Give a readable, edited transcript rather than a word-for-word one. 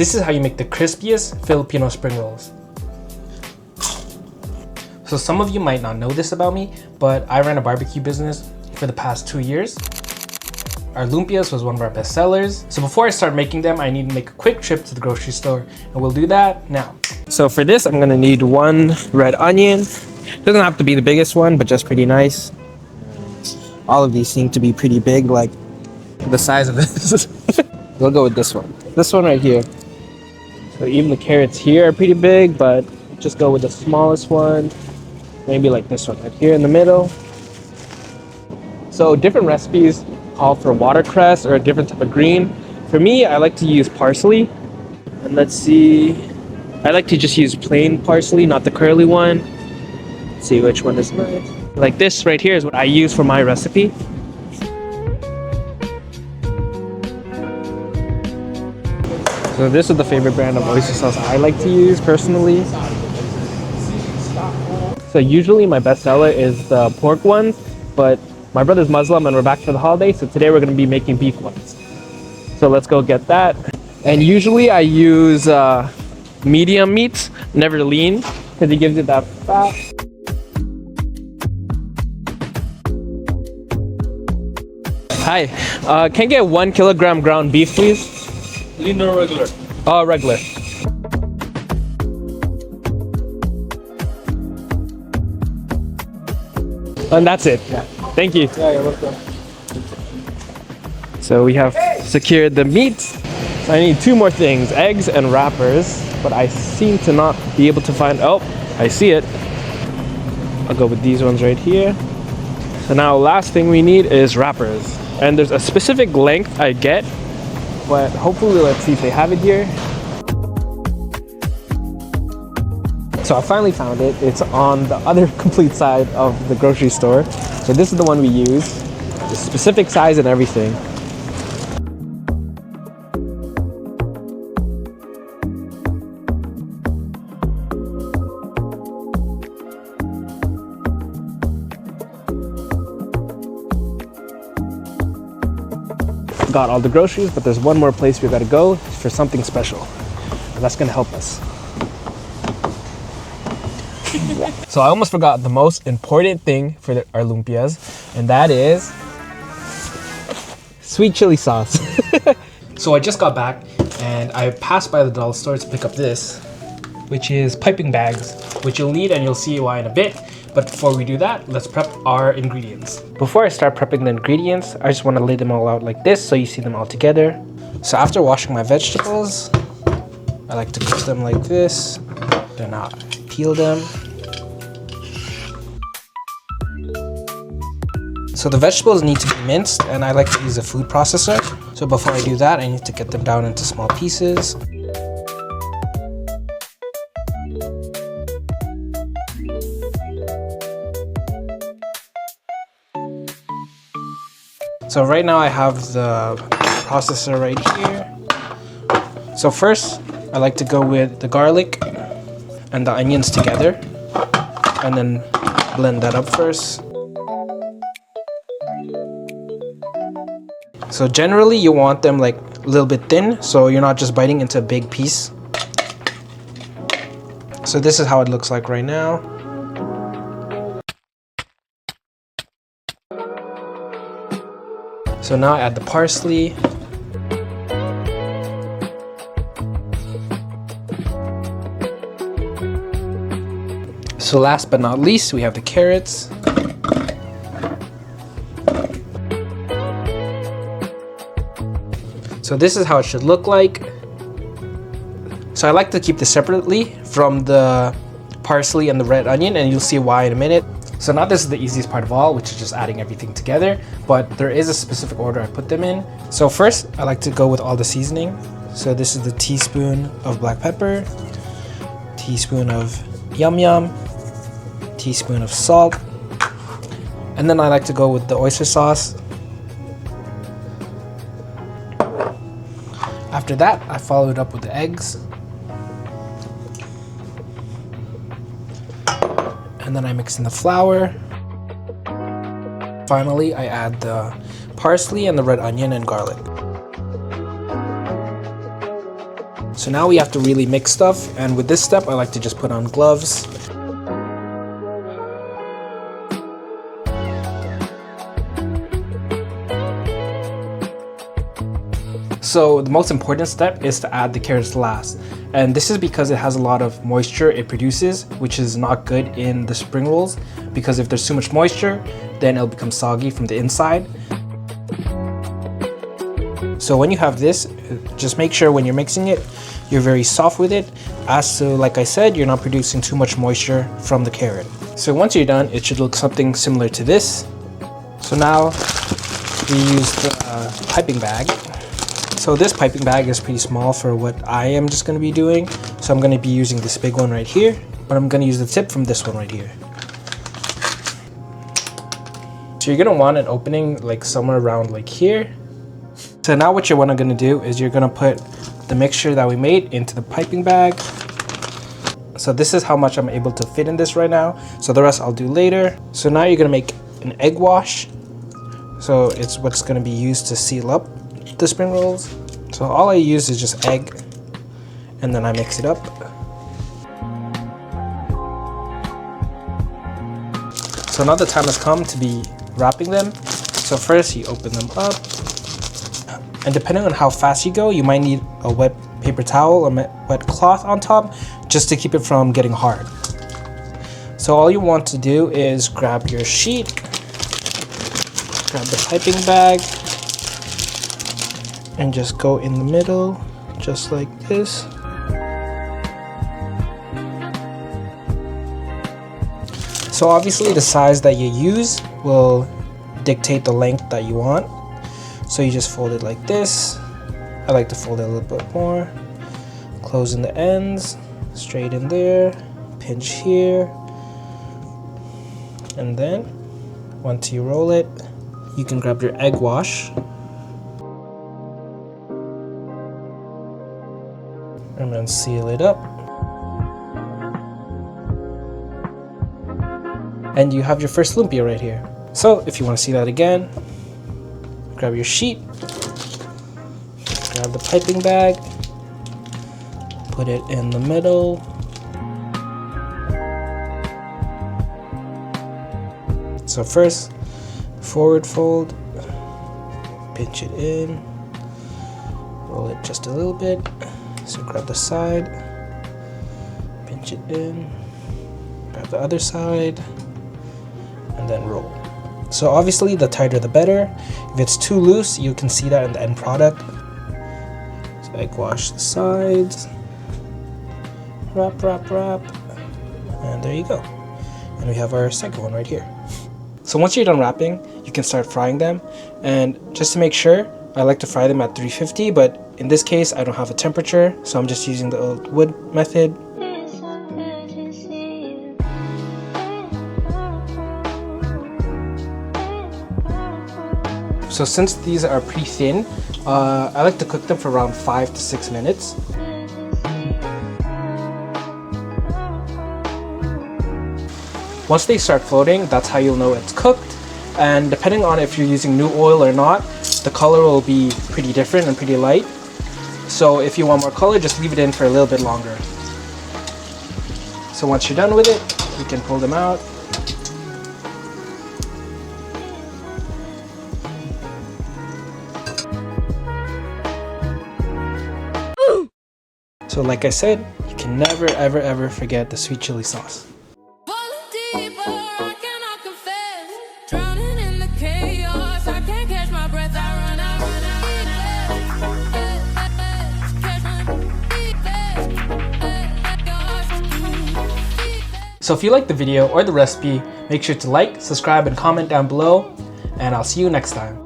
This is how you make the crispiest Filipino spring rolls. So some of you might not know this about me, but I ran a barbecue business for the past 2 years. Our Lumpias was one of our best sellers. So before I start making them, I need to make a quick trip to the grocery store, and we'll do that now. So for this, I'm gonna need 1 red onion. Doesn't have to be the biggest one, but just pretty nice. All of these seem to be pretty big, like the size of this. We'll go with this one. This one right here. So even the carrots here are pretty big, but just go with the smallest one. Maybe like this one right here in the middle. So different recipes call for watercress or a different type of green. For me, I like to use parsley. And let's see, I like to just use plain parsley, not the curly one. Let's see which one is nice. Like this right here is what I use for my recipe. So this is the favorite brand of oyster sauce I like to use personally. So usually my best seller is the pork ones, but my brother's Muslim and we're back for the holiday, so today we're going to be making beef ones. So let's go get that. And usually I use medium meats, never lean, because it gives it that fat. Hi, can I get 1 kilogram ground beef, please? Lean or regular? Regular. And that's it. Yeah. Thank you. Yeah, you're welcome. So we have secured the meat. So I need 2 more things, eggs and wrappers, but I seem to not be able to find, oh, I see it. I'll go with these ones right here. So now last thing we need is wrappers. And there's a specific length I get, but hopefully let's see if they have it here. So I finally found it. It's on the other complete side of the grocery store. So this is the one we use, the specific size and everything. Got all the groceries, but there's one more place we gotta go for something special. And that's gonna help us. So I almost forgot the most important thing for our lumpias, and that is sweet chili sauce. So I just got back and I passed by the dollar store to pick up this, which is piping bags, which you'll need and you'll see why in a bit. But before we do that, let's prep our ingredients. Before I start prepping the ingredients, I just want to lay them all out like this so you see them all together. So after washing my vegetables, I like to cook them like this. Then I peel them. So the vegetables need to be minced, and I like to use a food processor. So before I do that, I need to get them down into small pieces. So right now I have the processor right here. So first, I like to go with the garlic and the onions together, and then blend that up first. So generally you want them like a little bit thin, so you're not just biting into a big piece. So this is how it looks like right now. So now I add the parsley. So last but not least, we have the carrots. So this is how it should look like. So I like to keep this separately from the parsley and the red onion, and you'll see why in a minute. So now this is the easiest part of all, which is just adding everything together, but there is a specific order I put them in. So first, I like to go with all the seasoning. So this is the teaspoon of black pepper, teaspoon of yum yum, teaspoon of salt, and then I like to go with the oyster sauce. After that, I follow it up with the eggs. And then I mix in the flour. Finally, I add the parsley and the red onion and garlic. So now we have to really mix stuff, and with this step I like to just put on gloves. So the most important step is to add the carrots last, and this is because it has a lot of moisture it produces, which is not good in the spring rolls, because if there's too much moisture then it'll become soggy from the inside. So when you have this, just make sure when you're mixing it you're very soft with it, as so like I said, you're not producing too much moisture from the carrot. So once you're done, it should look something similar to this. So now we use the piping bag. So this piping bag is pretty small for what I am just going to be doing. So I'm going to be using this big one right here, but I'm going to use the tip from this one right here. So you're going to want an opening like somewhere around like here. So now what you're going to do is you're going to put the mixture that we made into the piping bag. So this is how much I'm able to fit in this right now. So the rest I'll do later. So now you're going to make an egg wash. So it's what's going to be used to seal up the spring rolls. So all I use is just egg, and then I mix it up. So now the time has come to be wrapping them. So first you open them up, and depending on how fast you go, you might need a wet paper towel or wet cloth on top just to keep it from getting hard. So all you want to do is grab your sheet, grab the piping bag, and just go in the middle, just like this. So obviously the size that you use will dictate the length that you want. So you just fold it like this. I like to fold it a little bit more. Close in the ends, straight in there, pinch here. And then once you roll it, you can grab your egg wash and then seal it up. And you have your first lumpia right here. So if you want to see that again, grab your sheet, grab the piping bag, put it in the middle, so first forward fold, pinch it in, roll it just a little bit. So grab the side, pinch it in, grab the other side, and then roll. So obviously the tighter the better. If it's too loose, you can see that in the end product. So egg wash the sides, wrap, wrap, wrap, and there you go. And we have our second one right here. So once you're done wrapping, you can start frying them. And just to make sure, I like to fry them at 350, but in this case I don't have a temperature, so I'm just using the old wood method. So since these are pretty thin, I like to cook them for around 5 to 6 minutes. Once they start floating, that's how you'll know it's cooked. And depending on if you're using new oil or not, the color will be pretty different and pretty light. So if you want more color, just leave it in for a little bit longer. So once you're done with it, you can pull them out. So like I said, you can never ever ever forget the sweet chili sauce. So if you like the video or the recipe, make sure to like, subscribe, and comment down below, and I'll see you next time.